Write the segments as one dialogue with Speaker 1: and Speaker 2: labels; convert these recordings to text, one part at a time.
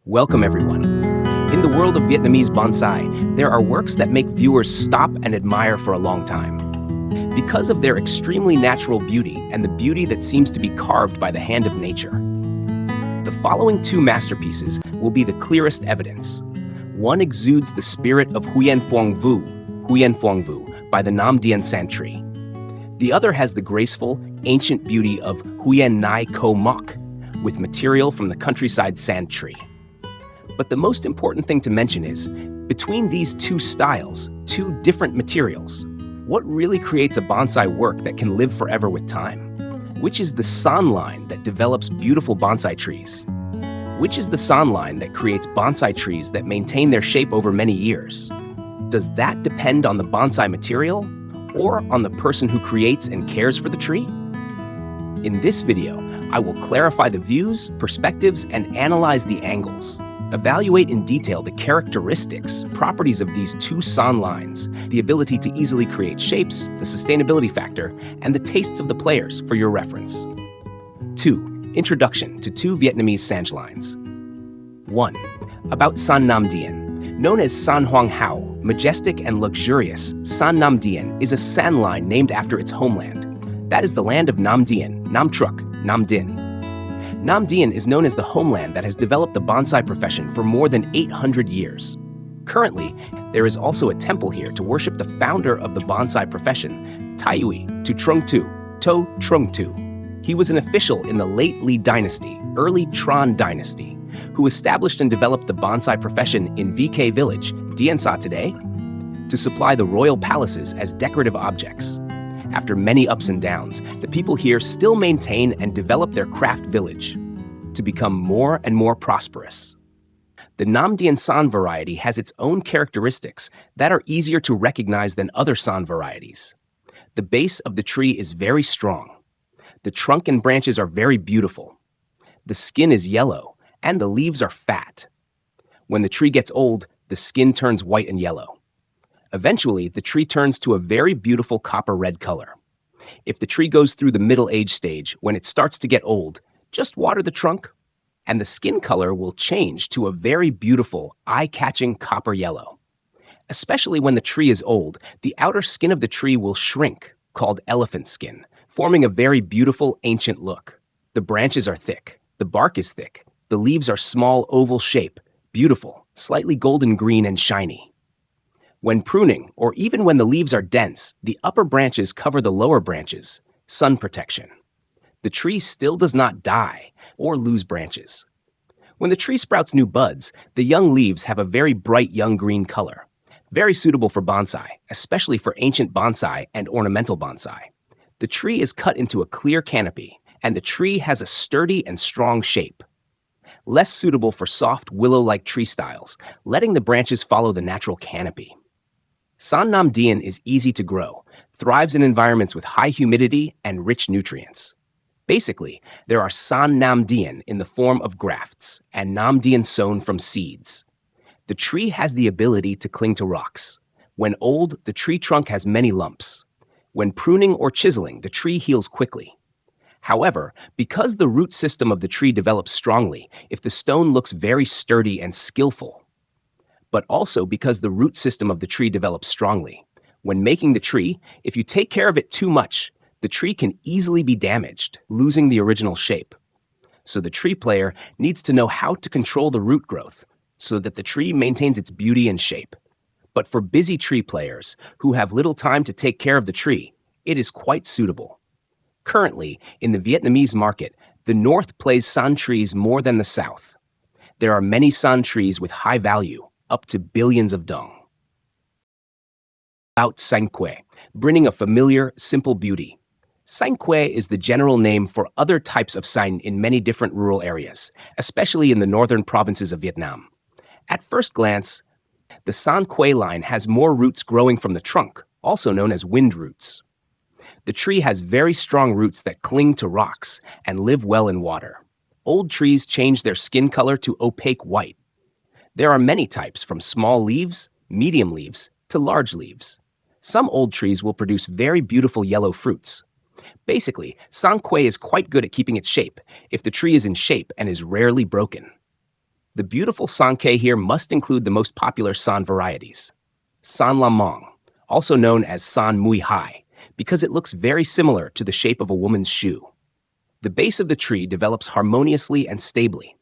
Speaker 1: Welcome everyone. In the world of Vietnamese bonsai, there are works that make viewers stop and admire for a long time. Because of their extremely natural beauty and the beauty that seems to be carved by the hand of nature. The following two masterpieces will be the clearest evidence. One exudes the spirit of Huyen Phuong Vu, HuyenPhuongVu, by the Nam Dien SANH tree. The other has the graceful, ancient beauty of Huyen Nhai Co Moc, with material from the Countryside SANH tree. But the most important thing to mention is, between these two styles, two different materials, what really creates a bonsai work that can live forever with time? Which is the SANH line that develops beautiful bonsai trees? Which is the SANH line that creates bonsai trees that maintain their shape over many years? Does that depend on the bonsai material or on the person who creates and cares for the tree? In this video, I will clarify the views, perspectives, and analyze the angles. Evaluate in detail the characteristics, properties of these two SANH lines, the ability to easily create shapes, the sustainability factor, and the tastes of the players for your reference. 2. Introduction to two Vietnamese SANH lines. 1. About SANH Nam Dien. Known as SANH Hoang Hao, majestic and luxurious, SANH Nam Dien is a SANH line named after its homeland. That is the land of Nam Dien, Nam Truc, Namdien. Nam Dien is known as the homeland that has developed the bonsai profession for more than 800 years. Currently, there is also a temple here to worship the founder of the bonsai profession, Taiui Tu Trung Tu, To Trung Tu. He was an official in the late Li dynasty, early Tran dynasty, who established and developed the bonsai profession in VK village, Dien Sa today, to supply the royal palaces as decorative objects. After many ups and downs, the people here still maintain and develop their craft village to become more and more prosperous. The Nam Dien SANH variety has its own characteristics that are easier to recognize than other SANH varieties. The base of the tree is very strong. The trunk and branches are very beautiful. The skin is yellow, and the leaves are fat. When the tree gets old, the skin turns white and yellow. Eventually, the tree turns to a very beautiful copper red color. If the tree goes through the middle age stage, when it starts to get old, just water the trunk, and the skin color will change to a very beautiful, eye-catching copper yellow. Especially when the tree is old, the outer skin of the tree will shrink, called elephant skin, forming a very beautiful, ancient look. The branches are thick, the bark is thick, the leaves are small oval shape, beautiful, slightly golden green and shiny. When pruning, or even when the leaves are dense, the upper branches cover the lower branches, sun protection. The tree still does not die or lose branches. When the tree sprouts new buds, the young leaves have a very bright young green color, very suitable for bonsai, especially for ancient bonsai and ornamental bonsai. The tree is cut into a clear canopy, and the tree has a sturdy and strong shape. Less suitable for soft willow-like tree styles, letting the branches follow the natural canopy. SANH Nam Dien is easy to grow, thrives in environments with high humidity and rich nutrients. Basically, there are SANH Nam Dien in the form of grafts and Nam Dien sown from seeds. The tree has the ability to cling to rocks. When old, the tree trunk has many lumps. When pruning or chiseling, the tree heals quickly. However, because the root system of the tree develops strongly, if the stone looks very sturdy and skillful, but also because the root system of the tree develops strongly. When making the tree, if you take care of it too much, the tree can easily be damaged, losing the original shape. So the tree player needs to know how to control the root growth so that the tree maintains its beauty and shape. But for busy tree players who have little time to take care of the tree, it is quite suitable. Currently, in the Vietnamese market, the North plays SANH trees more than the South. There are many SANH trees with high value, up to billions of dong. About Sanh Que, bringing a familiar, simple beauty. Sanh Que is the general name for other types of Sanh in many different rural areas, especially in the northern provinces of Vietnam. At first glance, the Sanh Que line has more roots growing from the trunk, also known as wind roots. The tree has very strong roots that cling to rocks and live well in water. Old trees change their skin color to opaque white. There are many types, from small leaves, medium leaves, to large leaves. Some old trees will produce very beautiful yellow fruits. Basically, Sanh Que is quite good at keeping its shape if the tree is in shape and is rarely broken. The beautiful San Ke here must include the most popular san varieties. San La Mong, also known as San Mui Hai, because it looks very similar to the shape of a woman's shoe. The base of the tree develops harmoniously and stably.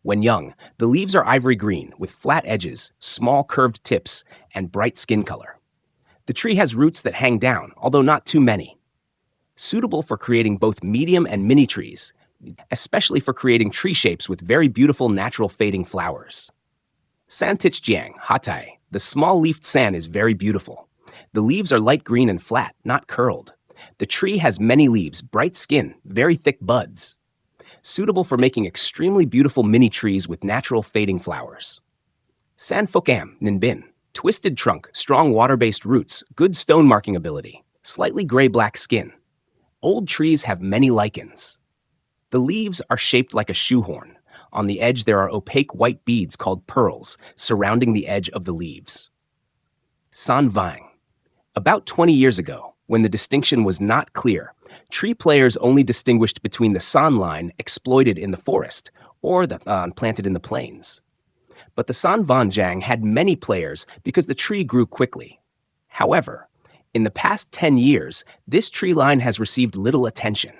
Speaker 1: When young, the leaves are ivory green with flat edges, small curved tips, and bright skin color. The tree has roots that hang down, although not too many. Suitable for creating both medium and mini trees, especially for creating tree shapes with very beautiful natural fading flowers. San Tich Jiang, Hatai, the small-leafed san is very beautiful. The leaves are light green and flat, not curled. The tree has many leaves, bright skin, very thick buds. Suitable for making extremely beautiful mini trees with natural fading flowers. San Phokam, Ninh, twisted trunk, strong water-based roots, good stone marking ability, slightly gray-black skin. Old trees have many lichens. The leaves are shaped like a shoehorn. On the edge there are opaque white beads called pearls surrounding the edge of the leaves. San Vang. About 20 years ago, when the distinction was not clear, tree players only distinguished between the san line exploited in the forest or the planted in the plains. But the San Van Jiang had many players because the tree grew quickly. However, in the past 10 years, this tree line has received little attention.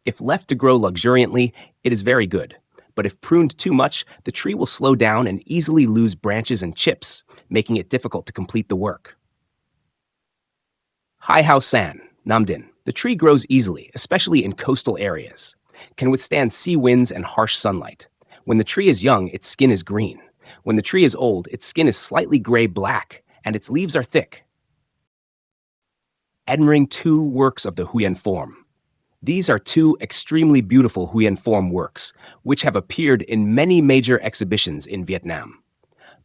Speaker 1: If left to grow luxuriantly, it is very good. But if pruned too much, the tree will slow down and easily lose branches and chips, making it difficult to complete the work. Hai Hao San, Namdien. The tree grows easily, especially in coastal areas. Can withstand sea winds and harsh sunlight. When the tree is young, its skin is green. When the tree is old, its skin is slightly gray-black, and its leaves are thick. Admiring two works of the Huyen Phuong. These are two extremely beautiful Huyen Phuong works, which have appeared in many major exhibitions in Vietnam.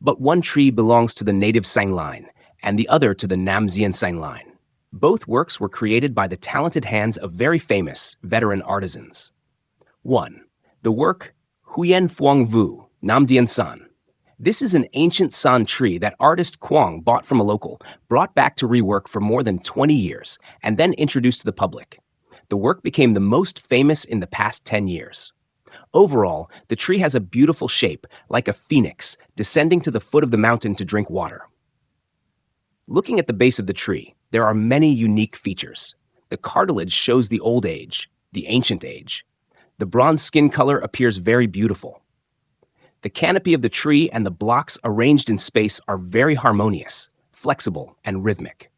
Speaker 1: But one tree belongs to the native Sang line, and the other to the Nam Dien SANH line. Both works were created by the talented hands of very famous, veteran artisans. 1. The work Huyen Phuong Vu, Nam Dien SANH. This is an ancient san tree that artist Quang bought from a local, brought back to rework for more than 20 years, and then introduced to the public. The work became the most famous in the past 10 years. Overall, the tree has a beautiful shape, like a phoenix, descending to the foot of the mountain to drink water. Looking at the base of the tree, there are many unique features. The cartilage shows the old age, the ancient age. The bronze skin color appears very beautiful. The canopy of the tree and the blocks arranged in space are very harmonious, flexible, and rhythmic.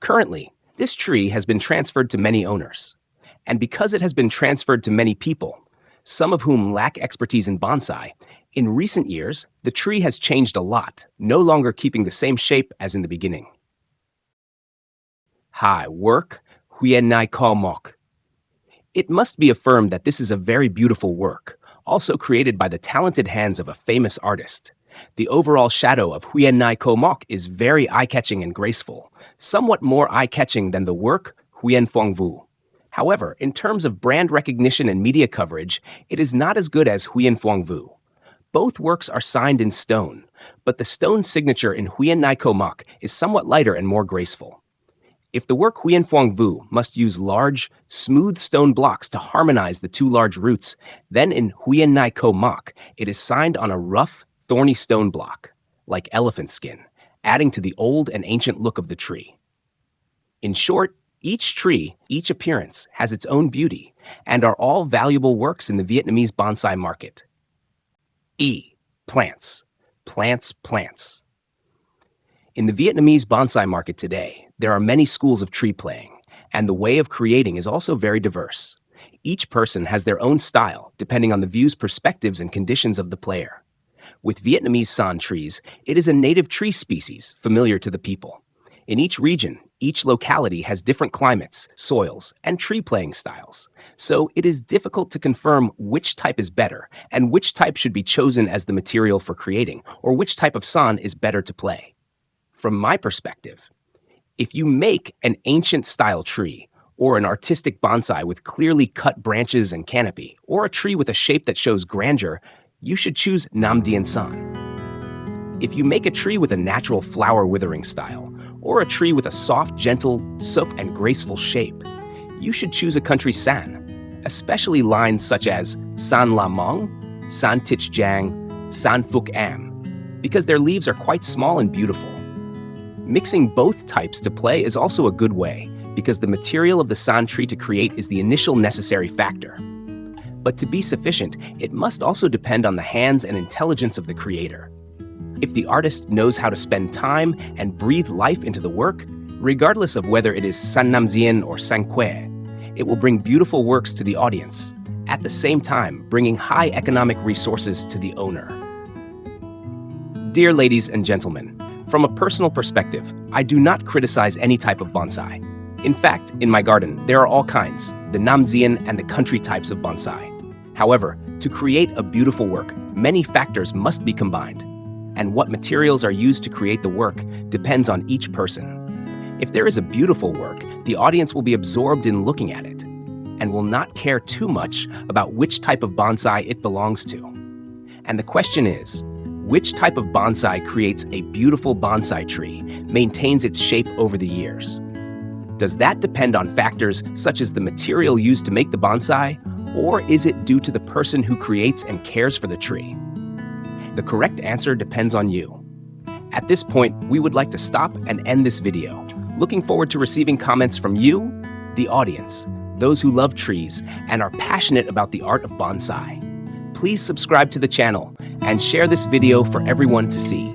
Speaker 1: Currently, this tree has been transferred to many owners. And because it has been transferred to many people, some of whom lack expertise in bonsai, in recent years, the tree has changed a lot, no longer keeping the same shape as in the beginning. Hai work, Huyen Nhai Co Moc. It must be affirmed that this is a very beautiful work, also created by the talented hands of a famous artist. The overall shadow of Huyen Nhai Co Moc is very eye-catching and graceful, somewhat more eye-catching than the work Huyen Phuong Vu. However, in terms of brand recognition and media coverage, it is not as good as Huyen Phuong Vu. Both works are signed in stone, but the stone signature in Huyen Nhai Co Moc is somewhat lighter and more graceful. If the work Huyen Phuong Vu must use large, smooth stone blocks to harmonize the two large roots, then in Huyen Nhai Co Moc, it is signed on a rough, thorny stone block, like elephant skin, adding to the old and ancient look of the tree. In short, each tree, each appearance, has its own beauty, and are all valuable works in the Vietnamese bonsai market. Plants. Plants, plants. In the Vietnamese bonsai market today, there are many schools of tree playing, and the way of creating is also very diverse. Each person has their own style, depending on the view's perspectives and conditions of the player. With Vietnamese san trees, it is a native tree species familiar to the people. In each region, each locality has different climates, soils, and tree playing styles. So it is difficult to confirm which type is better and which type should be chosen as the material for creating, or which type of san is better to play. From my perspective, if you make an ancient style tree, or an artistic bonsai with clearly cut branches and canopy, or a tree with a shape that shows grandeur, you should choose Nam Dien SANH. If you make a tree with a natural flower withering style, or a tree with a soft, gentle, soft, and graceful shape, you should choose a country san, especially lines such as San La Mong, San Tich Jiang, San Phuc Am, because their leaves are quite small and beautiful. Mixing both types to play is also a good way, because the material of the san tree to create is the initial necessary factor. But to be sufficient, it must also depend on the hands and intelligence of the creator. If the artist knows how to spend time and breathe life into the work, regardless of whether it is san Namdien or san Que, it will bring beautiful works to the audience, at the same time bringing high economic resources to the owner. Dear ladies and gentlemen, from a personal perspective, I do not criticize any type of bonsai. In fact, in my garden, there are all kinds, the Namdien and the country types of bonsai. However, to create a beautiful work, many factors must be combined, and what materials are used to create the work depends on each person. If there is a beautiful work, the audience will be absorbed in looking at it, and will not care too much about which type of bonsai it belongs to. And the question is, which type of bonsai creates a beautiful bonsai tree, maintains its shape over the years? Does that depend on factors such as the material used to make the bonsai, or is it due to the person who creates and cares for the tree? The correct answer depends on you. At this point, we would like to stop and end this video, looking forward to receiving comments from you, the audience, those who love trees and are passionate about the art of bonsai. Please subscribe to the channel and share this video for everyone to see.